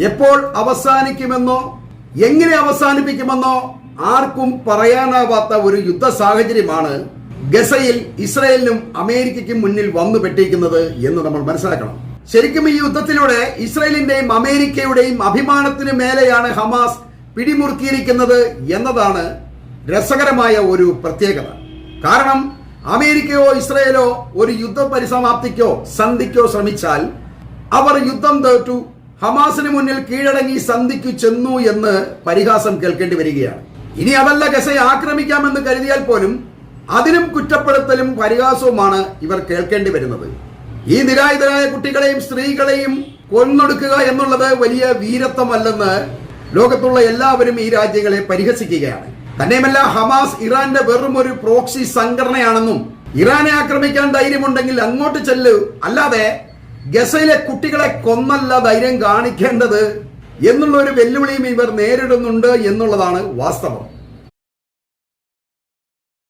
എപ്പോൾ അവസാനിക്കുമെന്നോ എങ്ങനെ അവസാനിപ്പിക്കുമെന്നോ ആർക്കും പറയാനാവാത്ത ഒരു യുദ്ധ സാഹചര്യമാണ് ഗസയിൽ ഇസ്രായേലിനും അമേരിക്കയ്ക്കും മുന്നിൽ വന്നു പെട്ടിരിക്കുന്നത് എന്ന് നമ്മൾ മനസ്സിലാക്കണം. ശരിക്കും ഈ യുദ്ധത്തിലൂടെ ഇസ്രായേലിന്റെയും അമേരിക്കയുടെയും അഭിമാനത്തിന് മേലെയാണ് ഹമാസ് പിടിമുറുക്കിയിരിക്കുന്നത് എന്നതാണ് രസകരമായ ഒരു പ്രത്യേകത. കാരണം അമേരിക്കയോ ഇസ്രായേലോ ഒരു യുദ്ധ പരിസമാപ്തിക്കോ സന്ധിക്കോ ശ്രമിച്ചാൽ അവർ യുദ്ധം തോറ്റു, ഹമാസിന് മുന്നിൽ കീഴടങ്ങി സന്ധിക്കു ചെന്നു എന്ന് പരിഹാസം കേൾക്കേണ്ടി വരികയാണ്. ഇനി അതല്ല ഗസയെ ആക്രമിക്കാമെന്ന് കരുതിയാൽ പോലും അതിനും കുറ്റപ്പെടുത്തലും പരിഹാസവുമാണ് ഇവർ കേൾക്കേണ്ടി വരുന്നത്. ഈ നിരായുധരായ കുട്ടികളെയും സ്ത്രീകളെയും കൊന്നൊടുക്കുക എന്നുള്ളത് വലിയ വീരത്വമല്ലെന്ന് ലോകത്തുള്ള എല്ലാവരും ഈ രാജ്യങ്ങളെ പരിഹസിക്കുകയാണ്. തന്നെയുമല്ല, ഹമാസ് ഇറാന്റെ വെറും ഒരു പ്രോക്സി സംഘടനയാണെന്നും ഇറാനെ ആക്രമിക്കാൻ ധൈര്യമുണ്ടെങ്കിൽ അങ്ങോട്ട് ചെല്ലു, അല്ലാതെ ഗസയിലെ കുട്ടികളെ കൊന്നല്ല ധൈര്യം കാണിക്കേണ്ടത് എന്നുള്ള ഒരു വെല്ലുവിളിയും ഇവർ നേരിടുന്നുണ്ട് എന്നുള്ളതാണ് വാസ്തവം.